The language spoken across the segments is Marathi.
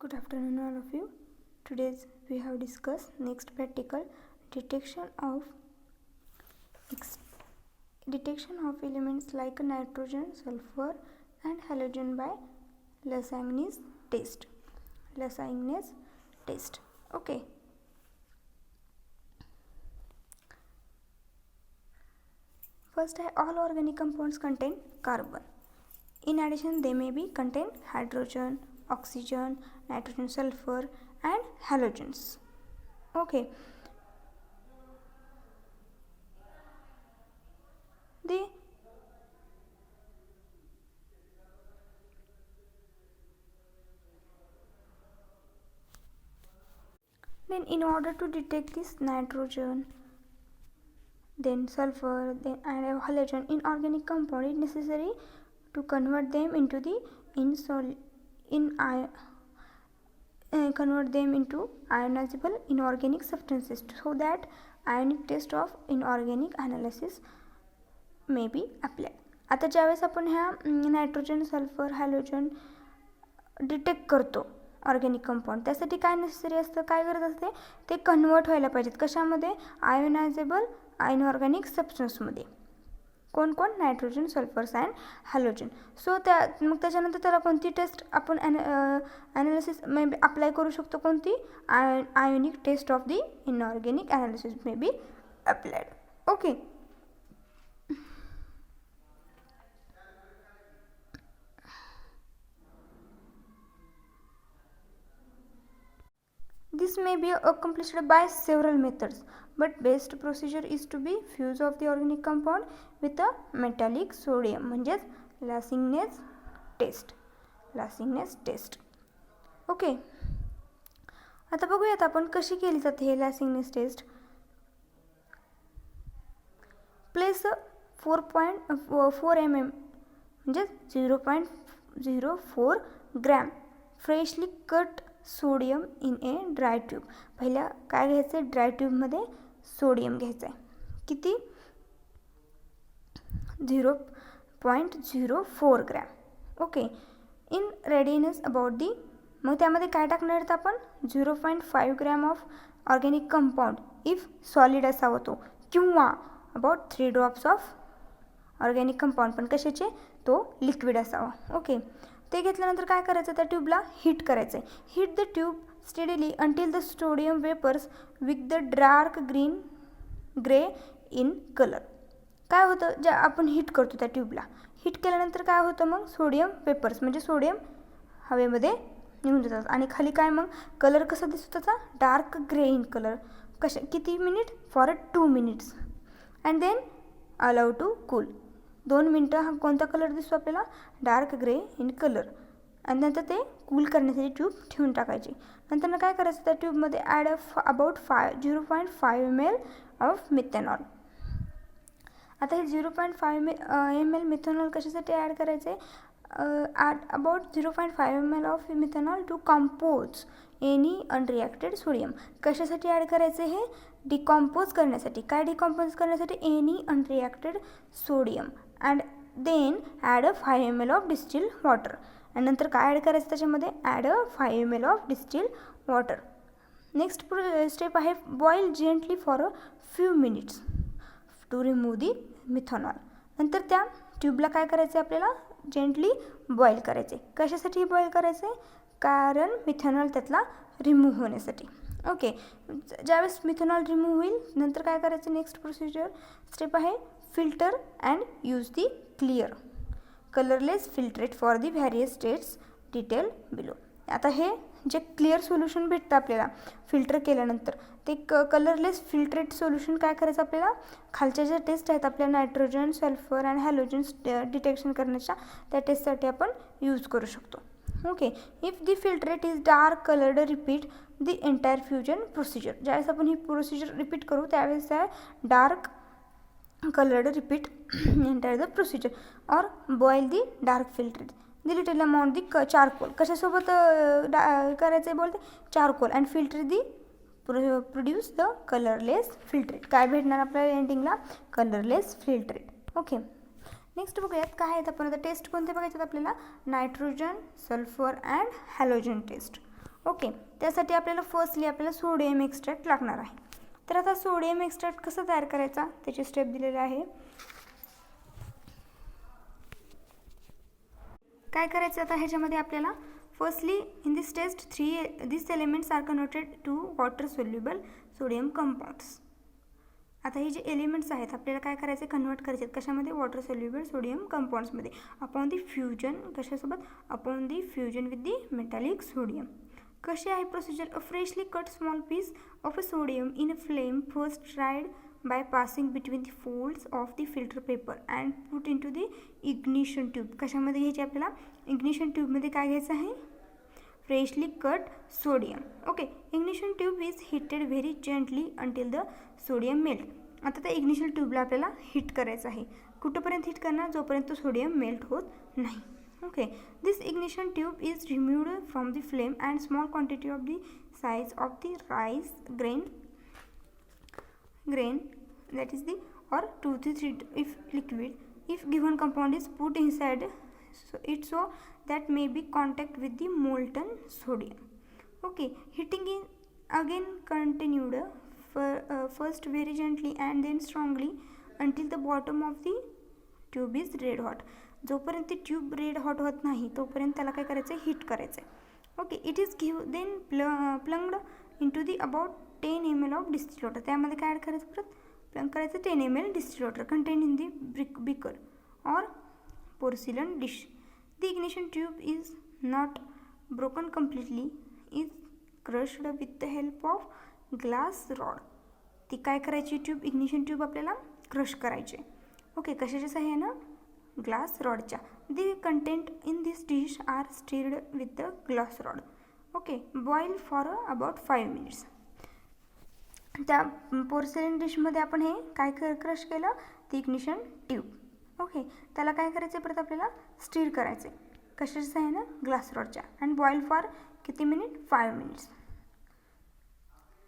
Good afternoon all of you. Today we have discussed next practical detection of elements like nitrogen, sulfur and halogen by Lagrange's test. Okay. First, all organic compounds contain carbon. In addition, they may be contain hydrogen, oxygen, nitrogen, sulfur and halogens. Okay. Then in order to detect this nitrogen, then sulfur, then and halogen in organic compound, it is necessary to convert them into the ionizable inorganic substances, so that ionic test of inorganic analysis may be applied. आता ज्यावेळेस आपण ह्या नायट्रोजन, सल्फर, हॅलोजन डिटेक्ट करतो ऑर्गॅनिक कंपाऊंड, त्यासाठी काय नेसेसरी असतं, काय गरज असते, ते कन्वर्ट व्हायला पाहिजेत कशामध्ये, आयोनायझेबल इनऑर्गॅनिक सबस्टन्समध्ये. कोण कोण, nitrogen, sulphurs and halogen. So मग त्याच्यानंतर त्याला कोणती टेस्ट आपण ॲनालिसिस मे बी अप्लाय करू शकतो, कोणती, ionic test of the inorganic analysis may be applied. Okay. This may be accomplished by several methods, but best procedure is to be fuse of the organic compound with a metallic sodium, म्हणजेच Lagrange's टेस्ट. ओके. आता बघूयात आपण कशी केली जाते हे Lagrange's टेस्ट. प्लेस 4.4 mm म्हणजे 0.04 gram freshly cut sodium in A dry tube. पहिल्या काय घ्यायचं आहे, ड्राय ट्यूबमध्ये सोडियम घ्यायचं आहे. किती, 0.04 gram. Okay. In readiness about the, मग त्यामध्ये काय टाकणार आहेत आपण, 0.5 gram of organic compound if solid असावा तो, किंवा about 3 drops of organic compound, पण कशाचे, तो लिक्विड असावा. ओके. ते घेतल्यानंतर काय करायचं, त्या ट्यूबला हीट करायचं आहे. Heat the tube steadily until the sodium vapours with the dark grey in colour. काय होतं, ज्या आपण हीट करतो त्या ट्यूबला, हीट केल्यानंतर काय होतं, मग सोडियम वेपर्स म्हणजे सोडियम हवेमध्ये निघून जातात, आणि खाली काय, मग कलर कसा दिसतो त्याचा, डार्क ग्रे इन कलर. किती minute, for 2 minutes. And then allow to cool. 2 मिनटं हा कोणता कलर दिसतो आपल्याला, डार्क ग्रे इन कलर. आणि नंतर ते कूल करण्यासाठी ट्यूब ठेवून टाकायची. नंतर काय करायचं, त्या ट्यूबमध्ये add about 0.5 ml of methanol. आता हे 0.5 ml मिथेनॉल कशासाठी ॲड करायचं आहे, add about 0.5 ml of methanol to compose any unreacted sodium. कशासाठी ॲड करायचं, हे डिकॉम्पोज करण्यासाठी. काय डिकॉम्पोज करण्यासाठी, any unreacted sodium. And then add 5 ml of distilled water. आणि नंतर काय ॲड करायचं त्याच्यामध्ये, add 5 ml of distilled water. Next step आहे, boil gently for a few minutes to remove the methanol. नंतर त्या ट्यूबला काय करायचं आहे, आपल्याला जेंटली बॉईल करायचे. कशासाठी बॉईल करायचे, कारण मिथेनॉल त्यातला रिमूव्ह होण्यासाठी. ओके. ज्यावेळेस मिथेनॉल रिमूव्ह होईल, नंतर काय करायचं, नेक्स्ट प्रोसिजर स्टेप आहे, filter and use the clear colourless filtrate for the various states detail below. आता हे जे क्लिअर सोल्युशन भेटतं आपल्याला फिल्टर केल्यानंतर, ते कलरलेस फिल्ट्रेट सोल्युशन काय करायचं आपल्याला, खालच्या ज्या टेस्ट आहेत आपल्या nitrogen, sulphur and halogens detection करण्याच्या, त्या टेस्टसाठी आपण यूज करू शकतो. Okay. If the filtrate is dark coloured, repeat the entire fusion procedure. ज्यावेळेस आपण ही प्रोसिजर रिपीट करू, त्यावेळेस त्या dark colored repeat entire the procedure, or boil the dark filtrate, the little amount the charcoal. कशासोबत करायचं आहे बोलते, charcoal, and filter the produce the colourless filtrate. काय भेटणार आपल्याला एंडिंगला, कलरलेस फिल्ट्रेट. ओके. नेक्स्ट बघूयात काय आहेत आपण आता टेस्ट कोणते बघायचे आपल्याला, nitrogen, sulphur and halogen test. Okay, त्यासाठी आपल्याला फर्स्टली आपल्याला सोडियम एक्स्ट्रॅक्ट लागणार आहे. तर आता सोडियम एक्स्ट्रॅक्ट कसं तयार करायचा त्याची स्टेप दिलेले आहे. काय करायचं आता ह्याच्यामध्ये आपल्याला firstly in this test these elements are converted to water soluble sodium compounds. आता हे जे एलिमेंट्स आहेत आपल्याला काय करायचे कन्वर्ट करायचे कशामध्ये वॉटर सोल्युबल सोडियम कंपाऊंड्समध्ये अपॉन दी फ्युजन कशासोबत upon the fusion with the metallic sodium. कशी आहे procedure. A freshly cut small piece of a sodium in a flame first tried by passing between the folds of the filter paper and put into the ignition tube. कशामध्ये घ्यायचे आपल्याला ignition tube मध्ये काय घ्यायचं आहे freshly cut sodium. Okay, ignition tube is heated very gently until the sodium melt. आता त्या ignition tube ला आपल्याला हीट करायचं आहे. कुठपर्यंत हीट करणार जोपर्यंत सोडियम मेल्ट होत नाही. Okay, this ignition tube is removed from the flame and small quantity of the size of the rice grain that is the or 2 to 3 if liquid if given compound is put inside so that may be contact with the molten sodium. Okay, heating is again continued first very gently and then strongly until the bottom of the tube is red hot. जोपर्यंत ती ट्यूब रेड हॉट होत नाही तोपर्यंत त्याला काय करायचं हीट करायचं आहे. Okay, it is then plunged into the about 10 ml of distil water. त्यामध्ये काय ॲड करायचं परत प्लंग करायचं 10 ml distil water contain in the beaker or porcelain dish. The ignition tube is not broken completely is crushed with the help of glass rod. ती काय करायची ट्यूब इग्निशन ट्यूब आपल्याला क्रश करायचे. ओके, कशाच्या सहाय्यानं ग्लास रॉडच्या. The content in this dish R stirred with the glass rod. Okay, boil for about 5 minutes. त्या पोर्सेलिन डिशमध्ये आपण हे काय क्रश केलं ती इग्निशन ट्यूब. ओके, त्याला काय करायचं परत आपल्याला स्टीर करायचे कशाचं आहे ना ग्लास रॉडच्या अँड बॉईल फॉर किती मिनिट 5 minutes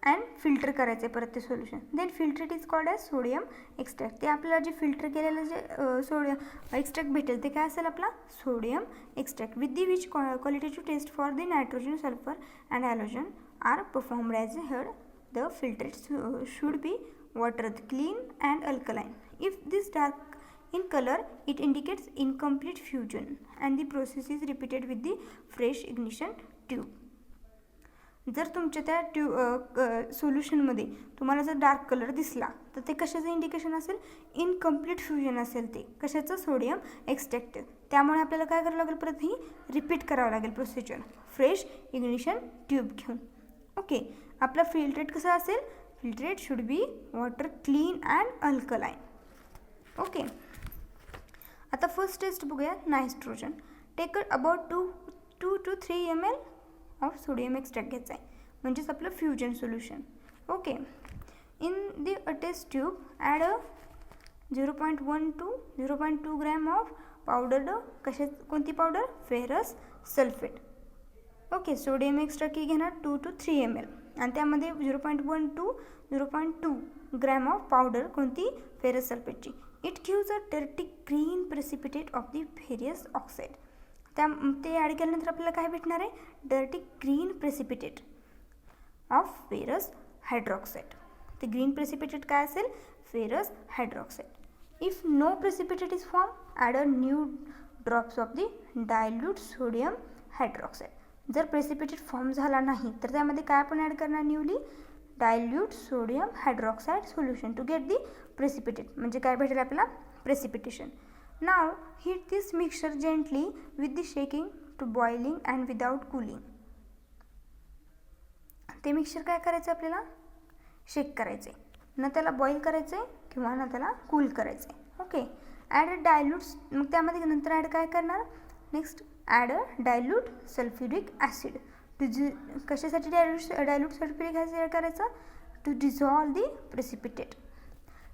अँड फिल्टर करायचे परत ते solution. Then filter it is called as sodium extract. ते आपल्याला जे फिल्टर केलेलं जे सोडियम एक्स्ट्रॅक्ट भेटेल ते काय असेल आपला sodium extract with the which qualitative test for the nitrogen sulphur and halogen are performed as ahead. The filtrate should be water clean and alkaline. If this dark in color it indicates incomplete fusion and the process is repeated with the fresh ignition tube. जर तुमच्या त्या सोल्युशनमध्ये तुम्हाला जर डार्क कलर दिसला तर ते कशाचं इंडिकेशन असेल इनकम्प्लीट फ्युजन असेल ते कशाचं सोडियम एक्स्ट्रॅक्ट. त्यामुळे आपल्याला काय करावं लागेल परत ही रिपीट करावं लागेल प्रोसिजर फ्रेश इग्निशन ट्यूब घेऊन. ओके, आपला फिल्ट्रेट कसा असेल filtrate should be water clean and alkaline. Okay, आता फर्स्ट टेस्ट बघूया nitrogen. Take about 2 to 3 ml of sodium extract घ्यायचा आहे म्हणजेच आपलं fusion solution. Okay, in the test tube add 0.1 to 0.2 gram of powdered कोणती powder ferrous sulphate. Okay, sodium extract घेणार 2 to 3 ml आणि त्यामध्ये 0.1 to 0.2 ग्रॅम ऑफ पावडर कोणती फेरस सल्फेटची. It gives a dirty green precipitate of the ferrous oxide. ते ॲड केल्यानंतर आपल्याला काय भेटणार आहे dirty green precipitate of ferrous hydroxide. ते ग्रीन प्रेसिपिटेट काय असेल ferrous hydroxide. If no precipitate is form add a new drops of the dilute sodium hydroxide. जर प्रेसिपिटेट फॉर्म झाला नाही तर त्यामध्ये काय आपण ॲड करणार newly dilute sodium hydroxide solution to get the precipitate म्हणजे काय भेटेल आपल्याला precipitation. Now heat this mixture gently with the shaking to boiling and without cooling. ते मिक्सचर काय करायचं आपल्याला शेक करायचे न त्याला बॉईल करायचे किंवा न त्याला कूल करायचे. ओके, ॲड डायल्यूट मग त्यामध्ये नंतर ॲड काय करणार next add dilute sulphuric acid. कशासाठी डायल्यूट सल्फ्युरिक ॲसिड करायचं टू डिझॉल्व दी प्रेसिपिटेट.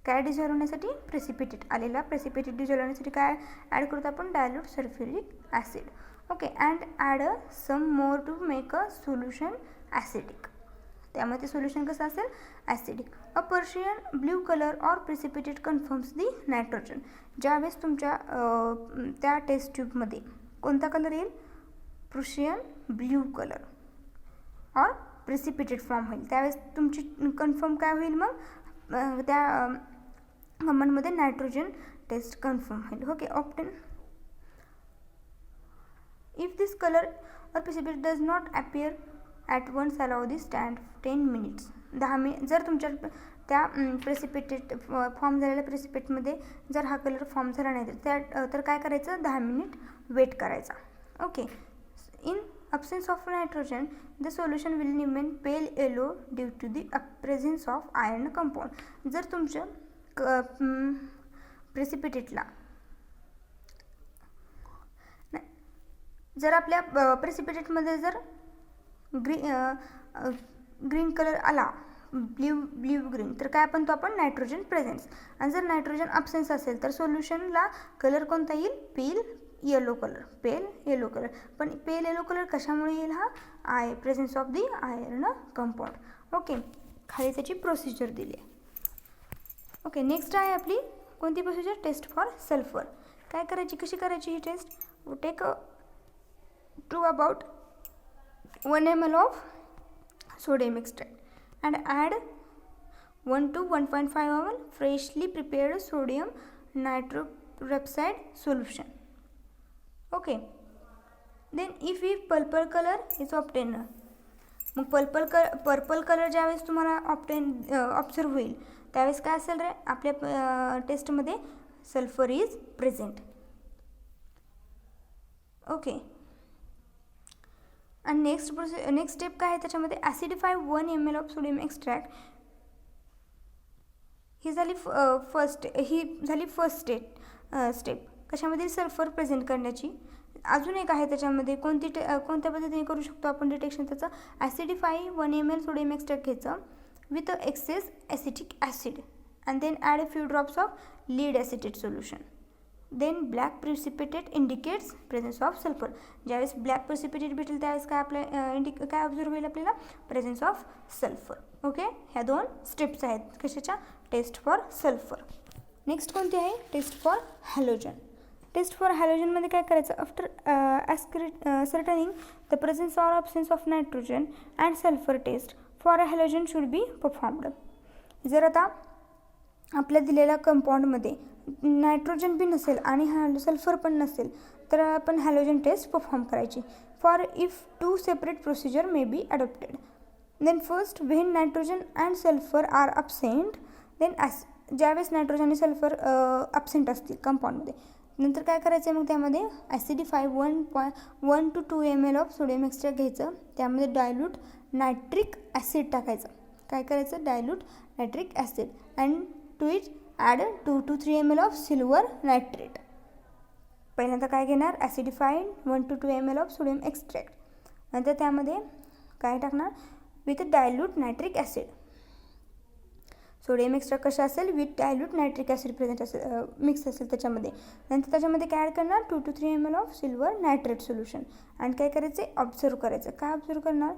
काय डिझॉल्व होण्यासाठी प्रेसिपिटेट आलेला प्रेसिपिटेट डिझॉल्व होण्यासाठी काय ॲड करतो आपण dilute sulphuric acid. Okay, and add some more to make a solution acidic. त्यामुळे ते सोल्युशन कसं असेल acidic. A Persian blue colour or precipitate confirms the nitrogen. ज्यावेळेस तुमच्या त्या टेस्ट ट्यूबमध्ये कोणता कलर येईल Prussian blue colour. Precipitate form होईल, त्यावेळेस तुमची कन्फर्म काय होईल, मग त्या कंपाऊंडमध्ये नायट्रोजन टेस्ट कन्फर्म होईल. Okay. Obtain if this colour or precipitate does not appear at once, allow the stand 10 minutes. 10 minute. जर तुमच्या त्या प्रेसिपिटेट फॉर्म झालेल्या प्रेसिपिटेटमध्ये जर हा कलर फॉर्म झाला नाही तर काय करायचं, 10 मिनिट वेट करायचा. Okay. In absence of nitrogen, the solution will remain pale yellow due to the presence of iron compound. जर तुमच्या प्रेसिपिटेटला जर आपल्या प्रेसिपिटेटमध्ये जर ग्रीन कलर आला, ब्ल्यू ग्रीन, तर काय आपण नायट्रोजन प्रेझेन्स. आणि जर नायट्रोजन अब्सेन्स असेल तर सोल्युशनला कलर कोणता येईल, पेल येलो कलर. पण पेल येलो कलर कशामुळे येईल, हा presence of the iron compound. Okay. खाली त्याची प्रोसिजर दिली आहे. ओके. नेक्स्ट आहे आपली कोणती प्रोसिजर, टेस्ट फॉर सल्फर. काय करायची, कशी करायची ही taste, take to about 1 ml of sodium extract and add 1 to 1.5 ml freshly prepared sodium nitroprusside solution. Okay. Then if purple color is obtained, मग पर्पल कलर ज्यावेळेस तुम्हाला ऑब्झर्व होईल त्यावेळेस काय असेल रे, आपल्या टेस्टमध्ये सल्फर इज प्रेझेंट. ओके. आणि नेक्स्ट स्टेप काय आहे त्याच्यामध्ये, ॲसिडिफाय 1 ml ऑफ सोडियम एक्स्ट्रॅक्ट. ही झाली फर्स्ट स्टेप कशामध्ये, सल्फर प्रेझेंट करण्याची. अजून एक आहे त्याच्यामध्ये, कोणत्या पद्धतीने करू शकतो आपण डिटेक्शन त्याचं, ॲसिडिफाय 1 ml सोडियम एक्स्ट्रॅक्ट घ्यायचं with excess acetic acid and then add few drops of lead acetate solution. Then black precipitate indicates presence of sulphur. ज्यावेळेस ब्लॅक प्रेसिपिटेट भेटेल त्यावेळेस काय काय ऑब्झर्व होईल आपल्याला, प्रेझेन्स ऑफ सल्फर. ओके. ह्या 2 स्टेप्स आहेत कशाच्या, टेस्ट फॉर सल्फर. नेक्स्ट कोणती आहे, test for halogen. Test for हॅलोजनमध्ये काय करायचं, after ascertaining the presence or absence of nitrogen and sulphur test for a halogen should be performed. जर आता आपल्या दिलेल्या कंपाऊंडमध्ये नायट्रोजन बी नसेल आणि सल्फर पण नसेल तर आपण हॅलोजन टेस्ट परफॉर्म करायची. For if 2 separate procedure may be adopted. Then first when nitrogen and sulphur are absent, then ज्यावेळेस नायट्रोजन आणि सल्फर अब्सेंट असतील कंपाऊंडमध्ये नंतर काय करायचं आहे, मग त्यामध्ये acidify 1 to 2 ml of sodium extract घ्यायचं, त्यामध्ये डायल्यूट नायट्रिक ॲसिड टाकायचं. काय करायचं, dilute nitric acid and to it add 2 to 3 ml of silver nitrate. पहिल्यांदा काय घेणार, ॲसिडिफाईड 1 to 2 ml of sodium extract, नंतर त्यामध्ये काय टाकणार, with dilute nitric acid. Sodium extra कशा असेल, with dilute nitric acid present असेल, मिक्स असेल त्याच्यामध्ये. नंतर त्याच्यामध्ये काय ॲड करणार, 2 to 3 ml of silver nitrate solution. आणि काय करायचं, ऑब्झर्व करायचं. काय ऑब्झर्व करणार,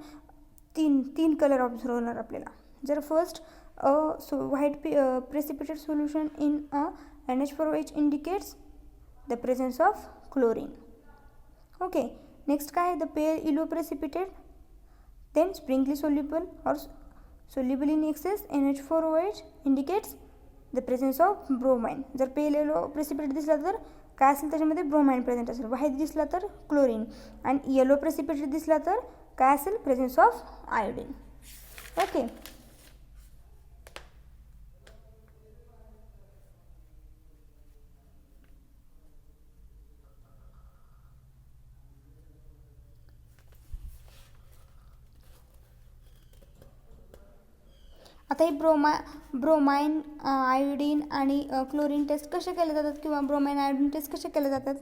तीन कलर ऑब्झर्व होणार आपल्याला. जर first white precipitate solution in a NH4OH indicates the presence of chlorine. Okay. Next काय, the pale yellow precipitate, then sprinkly soluble or soluble in excess NH4OH indicates the presence of bromine. जर pale yellow precipitate दिसला तर काय असेल त्याच्यामध्ये, ब्रोमाइन प्रेझेंट असेल. व्हाईट दिसला तर क्लोरीन, आणि येलो प्रेसिपिटेट दिसला तर काय असेल, प्रेझेन्स ऑफ आयोडीन. ओके. आता ही ब्रोमाइन आयोडीन आणि क्लोरीन टेस्ट कसे केले जातात किंवा ब्रोमाइन आयोडीन टेस्ट कसे केले जातात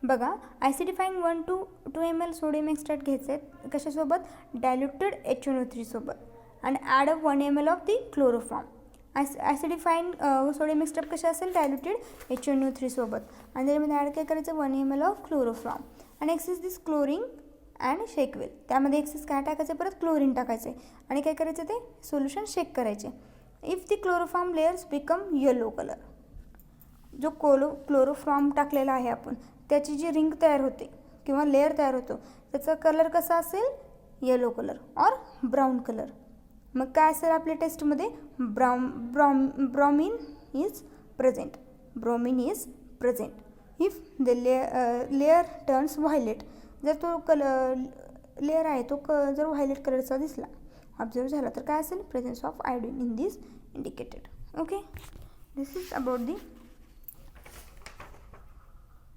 बघा. Acidifying 1 to 2 ml sodium extract घ्यायचे कशासोबत, डायल्युटेड HNO3 सोबत, आणि add 1 ml of the chloroform. Acidifying sodium extract कशा असेल, डायल्युटेड HNO3 सोबत, आणि त्याच्यामध्ये ॲड काय करायचं, 1 ml ऑफ क्लोरोफॉर्म आणि एक्सेस दिस क्लोरीन अँड शेक वेल. त्यामध्ये एक्सेस काय टाकायचं, परत क्लोरीन टाकायचे आणि काय करायचं, ते सोल्युशन शेक करायचे. If the chloroform layers become yellow colour, जो क्लोरोफॉर्म टाकलेला आहे आपण त्याची जी रिंग तयार होते किंवा लेअर तयार होतो त्याचा कलर कसा असेल, yellow colour or brown colour. मग काय असेल आपल्या टेस्टमध्ये bromine is present. Bromine is present. If the layer turns violet, जर तो लेअर आहे तो जर व्हायलेट कलरचा दिसला, ऑब्झर्व झाला, तर काय असेल, presence of iodine in this indicated. Okay, this is about the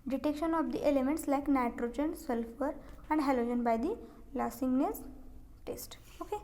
detection of the elements like nitrogen, sulfur and halogen by the Lassingness test. Okay.